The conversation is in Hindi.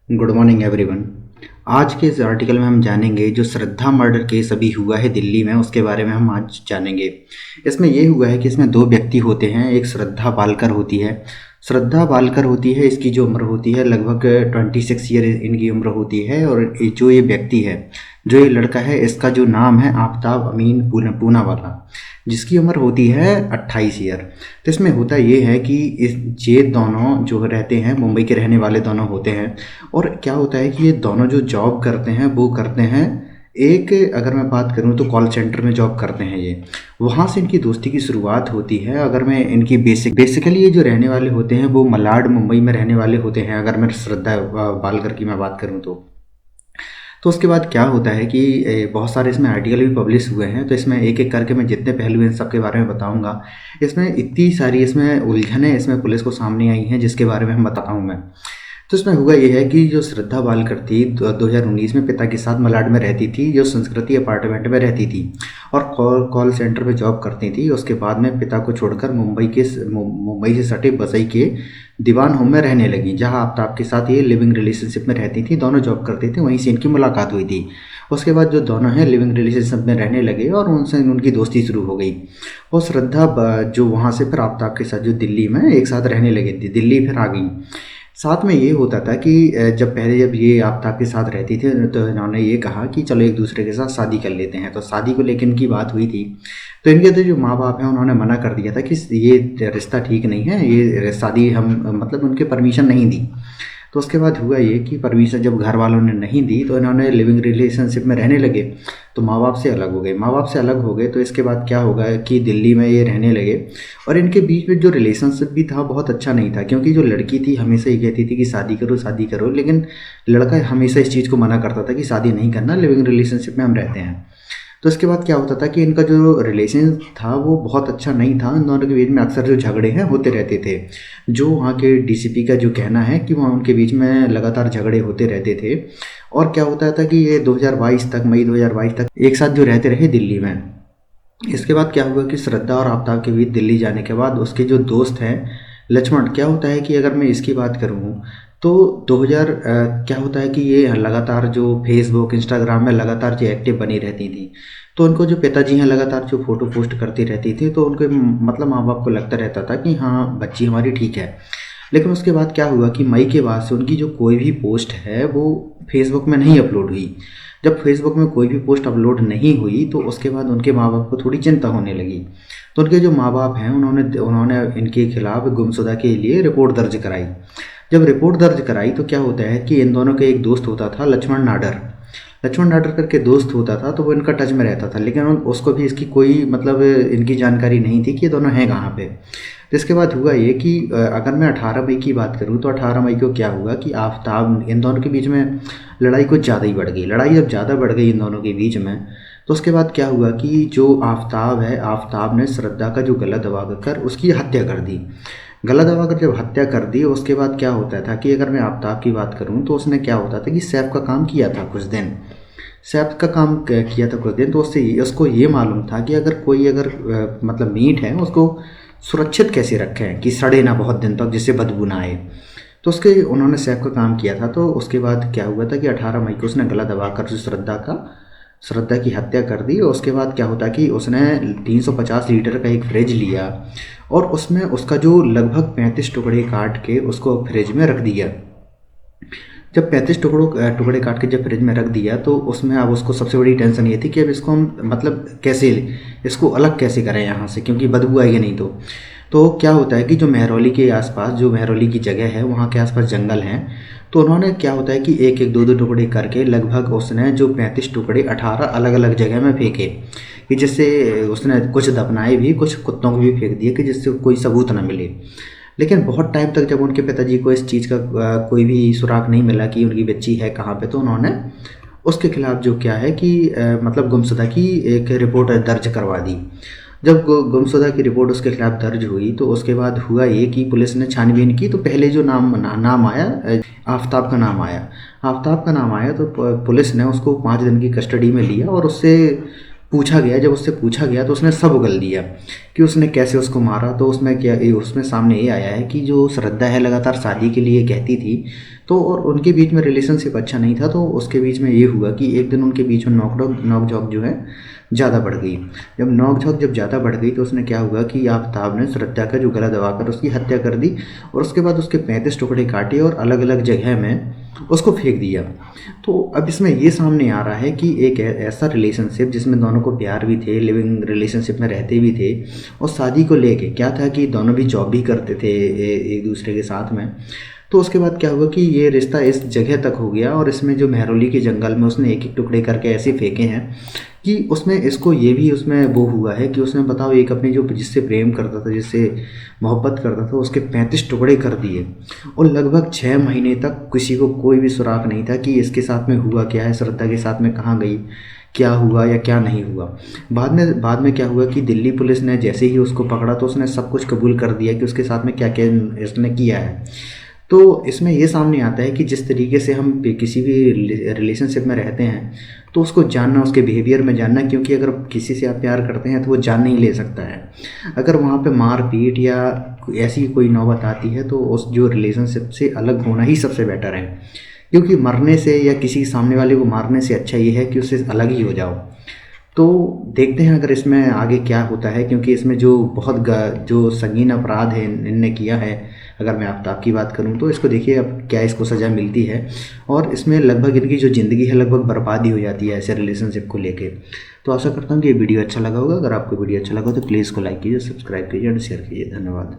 Good morning everyone. आज के इस आर्टिकल में हम जानेंगे जो श्रद्धा मर्डर केस अभी हुआ है दिल्ली में, उसके बारे में हम आज जानेंगे। इसमें ये हुआ है कि इसमें दो व्यक्ति होते हैं, एक श्रद्धा बालकर होती है। श्रद्धा बालकर होती है, इसकी जो उम्र होती है लगभग 26 ईयर इनकी उम्र होती है। और जो ये व्यक्ति है, जो ये लड़का है, इसका जो नाम है आफ्ताब अमीन पूनावाला, जिसकी उम्र होती है 28 ईयर। तो इसमें होता ये है कि ये दोनों जो रहते हैं, मुंबई के रहने वाले दोनों होते हैं। और क्या होता है कि ये दोनों जो जॉब करते हैं वो करते हैं, एक अगर मैं बात करूं तो कॉल सेंटर में जॉब करते हैं ये। वहाँ से इनकी दोस्ती की शुरुआत होती है। अगर मैं इनकी बेसिकली ये जो रहने वाले होते हैं वो मलाड मुंबई में रहने वाले होते हैं, अगर मैं श्रद्धा बालकर की मैं बात करूँ तो उसके बाद क्या होता है कि बहुत सारे इसमें आर्टिकल भी पब्लिश हुए हैं। तो इसमें एक एक करके मैं जितने पहलू हैं सब के बारे में बताऊंगा। इसमें इतनी सारी इसमें उलझनें इसमें पुलिस को सामने आई हैं, जिसके बारे में हम बताता हूँ मैं। तो इसमें हुआ ये है कि जो श्रद्धा बालकर थी 2019 में पिता के साथ मलाड में रहती थी, जो संस्कृति अपार्टमेंट में रहती थी और कॉल सेंटर में जॉब करती थी। उसके बाद में पिता को छोड़कर मुंबई से सटे बसई के दीवान होम में रहने लगी, जहां आफ्ताब के साथ ये लिविंग रिलेशनशिप में रहती थी। दोनों जॉब करते थे, वहीं से इनकी मुलाकात हुई थी। उसके बाद जो दोनों हैं लिविंग रिलेशनशिप में रहने लगे और उनसे उनकी दोस्ती शुरू हो गई। और श्रद्धा जो वहाँ से फिर आफ्ताब के साथ जो दिल्ली में एक साथ रहने लगी थी, दिल्ली फिर आ गई। साथ में ये होता था कि जब ये आफ्ताब के साथ रहती थी तो इन्होंने ये कहा कि चलो एक दूसरे के साथ शादी कर लेते हैं। तो शादी को लेकर इनकी बात हुई थी। तो इनके तो जो माँ बाप हैं उन्होंने मना कर दिया था कि ये रिश्ता ठीक नहीं है, ये शादी हम मतलब उनके परमिशन नहीं दी। तो उसके बाद हुआ ये कि परमिशन जब घर वालों ने नहीं दी तो इन्होंने लिविंग रिलेशनशिप में रहने लगे, तो माँ बाप से अलग हो गए। माँ बाप से अलग हो गए तो इसके बाद क्या होगा कि दिल्ली में ये रहने लगे। और इनके बीच में जो रिलेशनशिप भी था बहुत अच्छा नहीं था, क्योंकि जो लड़की थी हमेशा ये कहती थी कि शादी करो, लेकिन लड़का हमेशा इस चीज़ को मना करता था कि शादी नहीं करना, लिविंग रिलेशनशिप में हम रहते हैं। तो इसके बाद क्या होता था कि इनका जो रिलेशन था वो बहुत अच्छा नहीं था। इन दोनों के बीच में अक्सर जो झगड़े हैं होते रहते थे। जो वहाँ के डीसीपी का जो कहना है कि वहाँ उनके बीच में लगातार झगड़े होते रहते थे। और क्या होता था कि ये 2022 तक, मई 2022 तक एक साथ जो रहते रहे दिल्ली में। इसके बाद क्या हुआ कि श्रद्धा और आफ्ताब के बीच दिल्ली जाने के बाद उसके जो दोस्त हैं लक्ष्मण, क्या होता है कि अगर मैं इसकी बात करूँ तो 2000 क्या होता है कि ये लगातार जो फेसबुक इंस्टाग्राम में लगातार जो एक्टिव बनी रहती थी। तो उनको जो पिताजी हैं लगातार जो फोटो पोस्ट करती रहती थी, तो उनके मतलब माँ बाप को लगता रहता था कि हाँ बच्ची हमारी ठीक है। लेकिन उसके बाद क्या हुआ कि मई के बाद से उनकी जो कोई भी पोस्ट है वो फेसबुक में नहीं अपलोड हुई। जब फेसबुक में कोई भी पोस्ट अपलोड नहीं हुई तो उसके बाद उनके माँ बाप को थोड़ी चिंता होने लगी। तो उनके जो माँ बाप हैं उन्होंने इनके खिलाफ गुमशुदा के लिए रिपोर्ट दर्ज कराई। जब रिपोर्ट दर्ज कराई तो क्या होता है कि इन दोनों का एक दोस्त होता था लक्ष्मण नाडर करके दोस्त होता था। तो वो इनका टच में रहता था, लेकिन उसको भी इसकी कोई मतलब इनकी जानकारी नहीं थी कि ये दोनों हैं कहाँ पे। तो इसके बाद हुआ ये कि अगर मैं 18 मई की बात करूँ तो 18 मई को क्या हुआ कि आफ्ताब इन दोनों के बीच में लड़ाई कुछ ज़्यादा ही बढ़ गई। लड़ाई जब ज़्यादा बढ़ गई इन दोनों के बीच में, तो उसके बाद क्या हुआ कि जो आफ्ताब है, आफ्ताब ने श्रद्धा का जो गला दबाकर उसकी हत्या कर दी। गला दबाकर जब हत्या कर दी उसके बाद क्या होता था कि अगर मैं आफ्ताब की बात करूं तो उसने क्या होता था कि सैफ का काम किया था कुछ दिन। सैफ का काम किया था कुछ दिन, तो उसको ये मालूम था कि अगर मतलब मीट है उसको सुरक्षित कैसे रखें कि सड़े ना बहुत दिन तक, जिससे बदबू ना आए। तो उसके उन्होंने सैफ का काम किया था। तो उसके बाद क्या हुआ था कि 18 मई को उसने गला दबाकर जो श्रद्धा की हत्या कर दी। और उसके बाद क्या होता कि उसने 350 लीटर का एक फ्रिज लिया और उसमें उसका जो लगभग 35 टुकड़े काट के उसको फ्रिज में रख दिया। जब 35 टुकड़े काट के जब फ्रिज में रख दिया तो उसमें अब उसको सबसे बड़ी टेंशन ये थी कि अब इसको हम मतलब कैसे इसको अलग कैसे करें यहाँ से, क्योंकि बदबू आएगी नहीं तो क्या होता है कि जो मेहरौली के आसपास, जो मेहरौली की जगह है वहाँ के आसपास जंगल हैं। तो उन्होंने क्या होता है कि एक एक दो दो टुकड़े करके लगभग उसने जो 35 टुकड़े 18 अलग अलग जगह में फेंके, कि जिससे उसने कुछ दफनाए भी, कुछ कुत्तों को भी फेंक दिए कि जिससे कोई सबूत ना मिले। लेकिन बहुत टाइम तक जब उनके पिताजी को इस चीज़ का कोई भी सुराग नहीं मिला कि उनकी बच्ची है कहाँ पे, तो उन्होंने उसके खिलाफ जो क्या है कि मतलब गुमशुदा की एक रिपोर्ट दर्ज करवा दी। जब गुमशुदा की रिपोर्ट उसके खिलाफ दर्ज हुई तो उसके बाद हुआ ये कि पुलिस ने छानबीन की। तो पहले जो नाम आया आफ्ताब का नाम आया तो पुलिस ने उसको 5 दिन की कस्टडी में लिया और उससे पूछा गया, जब उससे पूछा गया तो उसने सब उगल दिया कि उसने कैसे उसको मारा। तो उसमें क्या, उसमें सामने ये आया है कि जो श्रद्धा है लगातार शादी के लिए कहती थी, तो और उनके बीच में रिलेशनशिप अच्छा नहीं था। तो उसके बीच में ये हुआ कि एक दिन उनके बीच में नोक झोंक जो है ज़्यादा बढ़ गई। जब नोक झोंक जब ज़्यादा बढ़ गई तो उसने क्या हुआ कि आफ्ताब ने श्रद्धा का जो गला दबाकर उसकी हत्या कर दी, और उसके बाद उसके 35 टुकड़े काटे और अलग अलग जगह में उसको फेंक दिया। तो अब इसमें ये सामने आ रहा है कि एक ऐसा रिलेशनशिप जिसमें दोनों को प्यार भी थे, लिविंग रिलेशनशिप में रहते भी थे, और शादी को लेके क्या था कि दोनों भी जॉब भी करते थे एक दूसरे के साथ में। तो उसके बाद क्या हुआ कि ये रिश्ता इस जगह तक हो गया, और इसमें जो मेहरौली के जंगल में उसने एक एक टुकड़े करके ऐसे फेंके हैं कि उसमें इसको ये भी उसमें वो हुआ है कि उसने, बताओ, एक अपनी जो जिससे प्रेम करता था, जिससे मोहब्बत करता था, उसके 35 टुकड़े कर दिए। और लगभग 6 महीने तक किसी को कोई भी सुराग नहीं था कि इसके साथ में हुआ क्या है, श्रद्धा के साथ में कहाँ गई, क्या हुआ या क्या नहीं हुआ। बाद में क्या हुआ कि दिल्ली पुलिस ने जैसे ही उसको पकड़ा तो उसने सब कुछ कबूल कर दिया कि उसके साथ में क्या क्या इसने किया है। तो इसमें ये सामने आता है कि जिस तरीके से हम किसी भी रिलेशनशिप में रहते हैं तो उसको जानना, उसके बिहेवियर में जानना, क्योंकि अगर किसी से आप प्यार करते हैं तो वो जान नहीं ले सकता है। अगर वहाँ पे मार पीट या ऐसी कोई नौबत आती है तो उस जो रिलेशनशिप से अलग होना ही सबसे बेटर है, क्योंकि मरने से या किसी सामने वाले को मारने से अच्छा ये है कि उससे अलग ही हो जाओ। तो देखते हैं अगर इसमें आगे क्या होता है, क्योंकि इसमें जो जो संगीन अपराध है इनने किया है, अगर मैं आफ्ताब की बात करूं तो इसको देखिए अब क्या इसको सज़ा मिलती है। और इसमें लगभग इनकी जो ज़िंदगी है लगभग बर्बाद ही हो जाती है ऐसे रिलेशनशिप को लेके। तो आशा करता हूँ कि ये वीडियो अच्छा लगा होगा। अगर आपको वीडियो अच्छा लगा तो प्लीज़ इसको लाइक कीजिए, सब्सक्राइब कीजिए और शेयर कीजिए। धन्यवाद।